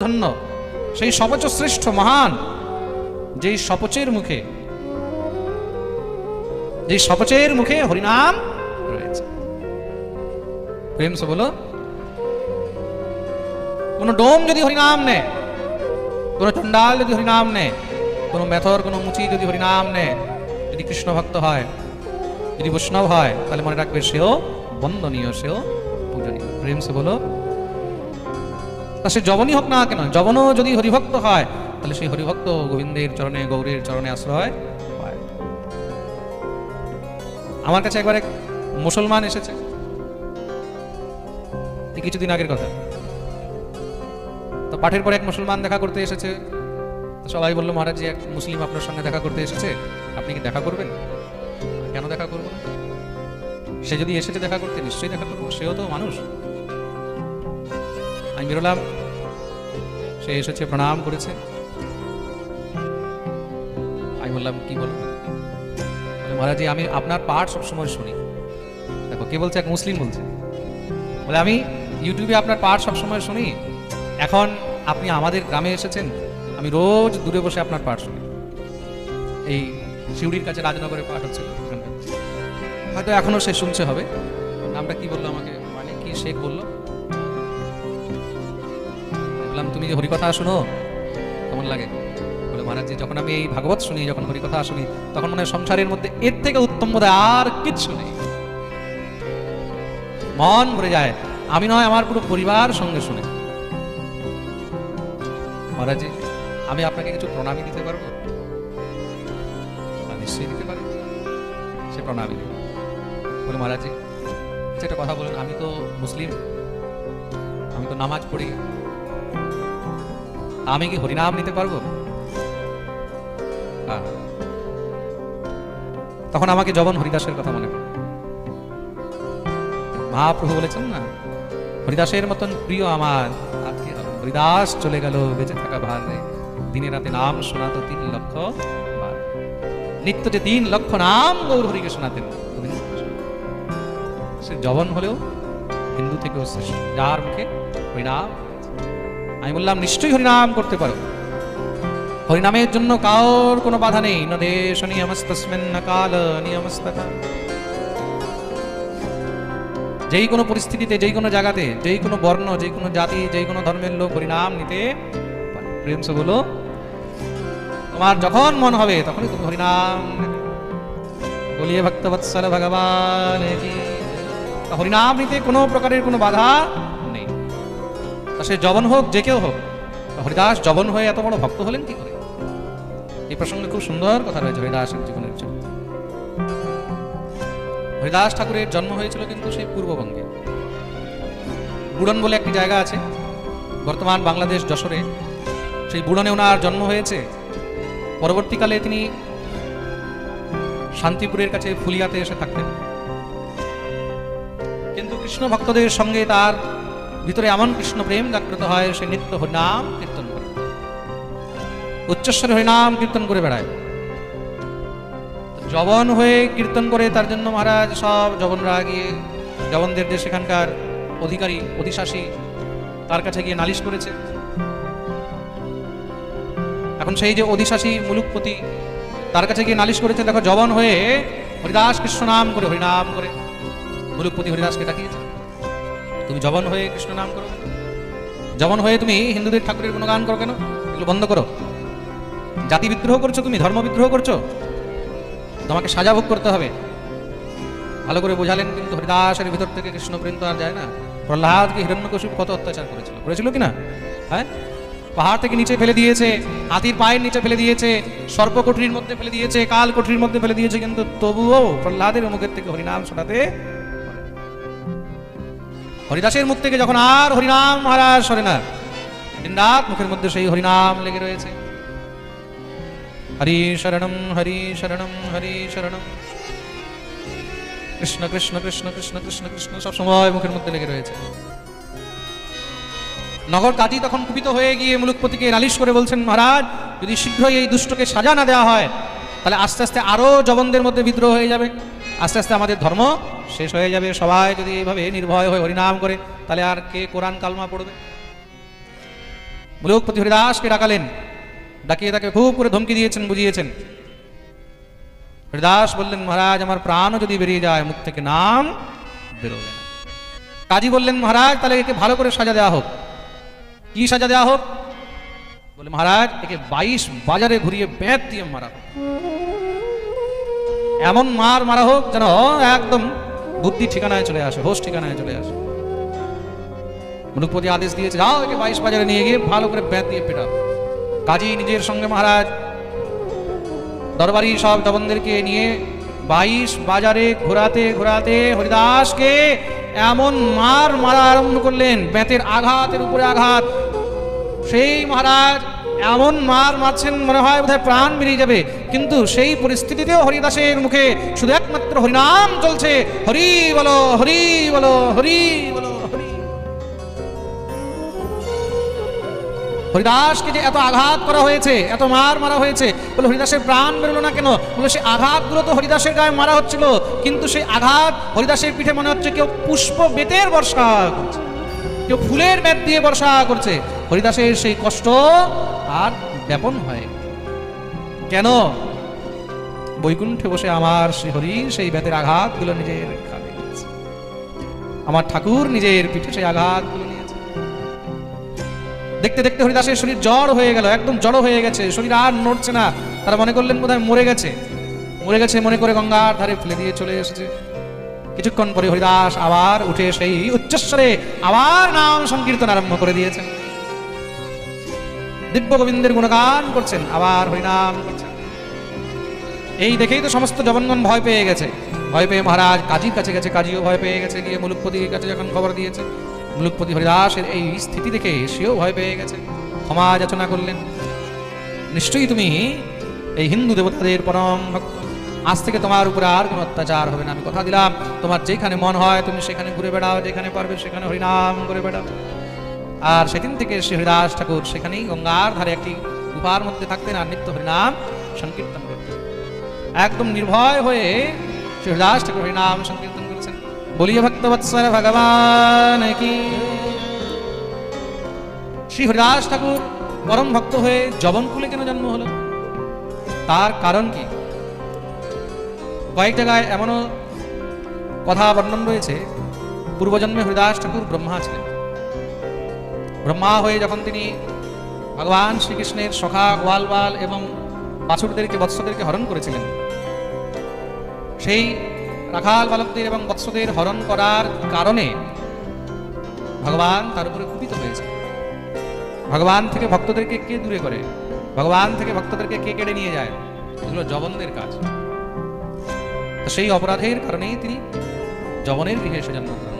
ধন্য, সেই শপচ শ্রেষ্ঠ মহান, যেই শপচের মুখে হরিনাম রয়েছে। প্রেম সে বলো, কোন ডোম যদি হরিনাম নেয়, কোন চন্ডাল যদি হরিনাম নেয়, কোন মেথর কোন মুচি যদি হরিনাম নেয়, যদি কৃষ্ণ ভক্ত হয়, যদি বৈষ্ণব হয়, তাহলে মনে রাখবে সেও বন্দনীয়, সেও পূজনীয়। প্রেম সে বলো, তা সে যবনই হোক না কেন, যবনও যদি হরিভক্ত হয়, তাহলে সেই হরিভক্ত গোবিন্দের চরণে, গৌরীর চরণে আশ্রয় পায়। আমার কাছে একবার এক মুসলমান এসেছে, কিছুদিন আগের কথা। তো পাঠের পরে এক মুসলমান দেখা করতে এসেছে। সবাই বললো, মহারাজ জি, এক মুসলিম আপনার সঙ্গে দেখা করতে এসেছে, আপনি কি দেখা করবেন? কেন দেখা করবো না? সে যদি এসেছে দেখা করতে, নিশ্চয়ই দেখা করবো, সেও তো মানুষ। আমি বেরোলাম, সে এসেছে, প্রণাম করেছে। আমি বললাম, কি বলো? মহারাজ জি, আমি আপনার পাঠ সবসময় শুনি। দেখো, কে বলছে? এক মুসলিম বলছে। বলে, আমি ইউটিউবে আপনার পাঠ সবসময় শুনি, এখন আপনি আমাদের গ্রামে এসেছেন, আমি রোজ দূরে বসে আপনার পাঠ শুনি। এই শিউড়ির কাছে রাজনগরে পাঠ হচ্ছিল, হয়তো এখনো সে শুনছে হবে। নামটা কি বললো আমাকে, মানে কি শেখ বললো। বললাম, তুমি যে হরিকথা শুনো কেমন লাগে? বলে, মহারাজ জি, যখন আমি এই ভাগবত শুনি, যখন হরিকথা শুনি, তখন মনে হয় সংসারের মধ্যে এর থেকে উত্তম বোধ আর কিচ্ছু নেই, মন ভরে যায়। আমি নয়, আমার পুরো পরিবার সঙ্গে শুনে। মহারাজ জি, আমি আপনাকে কিছু প্রণামী দিতে পারবো? নিশ্চয়ই দিতে পারবো। সে প্রণামী বলে, মহারাজ জি, সেটা কথা বলেন, আমি তো মুসলিম, আমি তো নামাজ পড়ি, আমি কি হরিনাম নিতে পারবো? তখন আমাকে যবন হরিদাসের কথা মনে পড়ে। মহাপ্রভু বলেছেন না, হরিদাসের মতন প্রিয় আমার আর কি হবে? হরিদাস চলে গেল বেঁচে থাকা ভার রে, দিনে রাতে নাম শোনাতো 3 লক্ষ বার, নিত্য যে 3 লক্ষ নাম গৌর হরিকে শোনাতেন। সে যবন হলেও হিন্দু থেকেও শ্রেষ্ঠ, যার মুখে হরিনাম। আমি বললাম, নিশ্চয়ই হরিনাম করতে পারো, হরিনামের জন্য কার কোনো বাধা নেই। ন দেশ নিয়মস্তস্মিন ন কাল নিয়মস্তথা। যেই কোনো পরিস্থিতিতে, যেই কোনো জায়গাতে, যেই কোনো বর্ণ, যেই কোনো জাতি, যেই কোনো ধর্মের লোক হরিনাম নিতে পারে। প্রেম সে বলো, তোমার যখন মন হবে তখনই তুমি হরিনাম বলিয়ে ভক্তবৎসল ভগবান কি। হরিনাম নিতে কোনো প্রকারের কোনো বাধা নেই। তা সে যবন হোক, যে কেউ হোক। হরিদাস যবন হয়ে এত বড় ভক্ত হলেন কি করে? এই প্রসঙ্গে খুব সুন্দর কথা রয়েছে হরিদাসের জীবনের জন্য। হরিদাস ঠাকুরের জন্ম হয়েছিল কিন্তু সেই পূর্ববঙ্গে, বুড়ন বলে একটি জায়গা আছে বর্তমান বাংলাদেশ যশোরে। সেই বুড়নে ওনার জন্ম হয়েছে। পরবর্তীকালে তিনি শান্তিপুরের কাছে ফুলিয়াতে এসে থাকতেন। কিন্তু কৃষ্ণ ভক্তদের সঙ্গে তার ভিতরে এমন কৃষ্ণ প্রেম জাগ্রত হয়, সে নিত্য হরিনাম কীর্তন করে, উচ্চস্বরে হরিনাম কীর্তন করে বেড়ায়। যবন হয়ে কীর্তন করে, তার জন্য মহারাজ সব যবনরা গিয়ে, যবনদের যে সেখানকার অধিকারী, অধিশাসী, তার কাছে গিয়ে নালিশ করেছে। এখন সেই যে অধিশাসী মুলুকপতি, তার কাছে গিয়ে নালিশ করেছে, দেখো যবন হয়ে হরিদাস কৃষ্ণ নাম করে, হরিনাম করে। মুলুকপতি হরিদাসকে ডাকিয়েছে, তুমি যবন হয়ে কৃষ্ণ নাম করো, যবন হয়ে তুমি হিন্দুদের ঠাকুরের কোনো গান করো কেন? এগুলো বন্ধ করো। জাতি বিদ্রোহ করছো তুমি, ধর্ম বিদ্রোহ করছো, তোমাকে সাজা ভোগ করতে হবে। ভালো করে বোঝালেন, কিন্তু হরিদাসের ভিতর থেকে কৃষ্ণ প্রেম তো আর যায় না। প্রহ্লাদকে হিরণ্যকশিপু কত অত্যাচার করেছিল কিনা? হ্যাঁ, পাহাড় থেকে নিচে ফেলে দিয়েছে, হাতির পায়ের নিচে ফেলে দিয়েছে, সর্প কোঠরির মধ্যে ফেলে দিয়েছে, কাল কোঠরির মধ্যে ফেলে দিয়েছে, কিন্তু তবুও প্রহ্লাদের মুখের থেকে হরিনাম শোনাতে। হরিদাসের মুখ থেকে যখন আর হরিনাম মহারাজ সরে না, দিনরাত মুখের মধ্যে সেই হরিনাম লেগে রয়েছে। হরি শরণম হরি শরণম হরি শরণম, কৃষ্ণ কৃষ্ণ কৃষ্ণ কৃষ্ণ কৃষ্ণ কৃষ্ণ সব সময় মুখের মধ্যে লেগে রয়েছে। নগর কাজী তখন কুপিত হয়ে গিয়ে মুলুকপতিকে নালিশ করে বলছেন, মহারাজ, যদি শীঘ্রই এই দুষ্টকে সাজা না দেওয়া হয়, তাহলে আস্তে আস্তে আরো যবনদের মধ্যে বিদ্রোহ হয়ে যাবে, আস্তে আস্তে আমাদের ধর্ম শেষ হয়ে যাবে। সবাই যদি এইভাবে নির্ভয় হয়ে হরিনাম করে, তাহলে আর কে কোরআন কালমা পড়বে? মুলুকপতি হরিদাসকে ডাকালেন, ডাকিয়ে তাকে খুব করে ধমকি দিয়েছেন, বুঝিয়েছেন। হরিদাস বললেন, মহারাজ আমার প্রাণও যদি বেরিয়ে যায় মুখ থেকে নাম বেরোবে না। কাজী বললেন, মহারাজ তাহলে একে ভালো করে সাজা দেওয়া হোক। কি সাজা দেওয়া হোক? বলে, মহারাজ একে 22 বাজারে ঘুরিয়ে বেত দিয়ে মারা হোক, এমন মারা হোক যেন একদম বুদ্ধি ঠিকানায় চলে আসে, হোশ ঠিকানায় চলে আসে। মুলুকপতি আদেশ দিয়েছে, যাও একে 22 বাজারে নিয়ে গিয়ে ভালো করে বেত দিয়ে পেটাও। কাজী নিজের সঙ্গে মহারাজ দরবারি সব জবনদেরকে নিয়ে 22 বাজারে ঘোরাতে ঘোরাতে হরিদাসকে এমন মারা আরম্ভ করলেন, বেতের আঘাতের উপরে আঘাত। সেই মহারাজ এমন মারছেন মনে হয় বোধহয় প্রাণ বেরিয়ে যাবে, কিন্তু সেই পরিস্থিতিতেও হরিদাসের মুখে শুধু একমাত্র হরিনাম চলছে, হরি বলো হরি বলো হরি বলো হরি। হরিদাসকে যে এত আঘাত করা হয়েছে, এত মারা হয়েছে, বলে হরিদাসের প্রাণ বেরোলো না কেন? বলে সেই আঘাতগুলো তো হরিদাসের গায়ে মারা হচ্ছিল, কিন্তু সেই আঘাত হরিদাসের পিঠে মনে হচ্ছে কেউ পুষ্প বেতের বর্ষা করছে, কেউ ফুলের বেত দিয়ে বর্ষা করছে। হরিদাসের সেই কষ্ট আর ব্যাপন হয় কেন? বৈকুণ্ঠে বসে আমার শ্রীহরি সেই বেতের আঘাতগুলো নিজের খাবে, আমার ঠাকুর নিজের পিঠে সেই আঘাতগুলো নিয়েছে। দেখতে দেখতে হরিদাসের শরীর জড় হয়ে গেল, একদম জড় হয়ে গেছে, শরীর আর নড়ছে না। তারা মনে করলেন বোধহয় মরে গেছে মনে করে গঙ্গার ধারে ফেলে দিয়ে চলে এসেছে। কিছুক্ষণ পরে হরিদাস আবার উঠে সেই উচ্চস্বরে আবার নাম সংকীর্তন আরম্ভ করে দিয়েছেন, দিব্য গোবিন্দের গুণগান করছেন, আবার হরিনাম করছেন। এই দেখেই তো সমস্ত জবনগণ ভয় পেয়ে গেছে। ভয় পেয়ে মহারাজ কাজীর কাছে গেছে, কাজীও ভয় পেয়ে গেছে, গিয়ে মুলুকপতির কাছে যখন খবর দিয়েছে, মুলুকপতি হরিদাসের এই স্থিতি দেখে সেও ভয় পেয়ে গেছে, ক্ষমা যাচনা করলেন। নিশ্চয়ই তুমি এই হিন্দু দেবতাদের পরম ভক্ত, আজ থেকে তোমার উপরে আর কোনো অত্যাচার হবে না, আমি কথা দিলাম। তোমার যেখানে মন হয় তুমি সেখানে ঘুরে বেড়াও, যেখানে পারবে সেখানে হরিনাম করে বেড়াও। আর সেদিন থেকে শ্রী হরিদাস ঠাকুর সেখানেই গঙ্গার ধারে একটি গুহার মধ্যে থাকতেন আর নিত্য হরিনাম সংকীর্তন করতেন। একদম নির্ভয় হয়ে শ্রী হরিদাস ঠাকুর হরিনাম সংকীর্তন করেছেন। বলিয়ে ভক্তবৎসল ভগবান কি। শ্রী হরিদাস ঠাকুর পরম ভক্ত হয়ে জবনকুলে কেন জন্ম হলো, তার কারণ কি? কয়েক জায়গায় এমনও কথা বর্ণন রয়েছে, পূর্বজন্মে হরিদাস ঠাকুর ব্রহ্মা ছিলেন। ব্রহ্মা হয়ে যখন তিনি ভগবান শ্রীকৃষ্ণের সখা গোয়ালবাল এবং বাছুরদেরকে বৎসদেরকে হরণ করেছিলেন, সেই রাখাল বালকদের এবং বৎসদের হরণ করার কারণে ভগবান তার উপরে কুপিত হয়েছে। ভগবান থেকে ভক্তদেরকে কে দূরে করে, ভগবান থেকে ভক্তদেরকে কে কেড়ে নিয়ে যায়, এগুলো জবনদের কাজ। তো সেই অপরাধের কারণেই তিনি জবনের গৃহে এসে জন্মগ্রহণ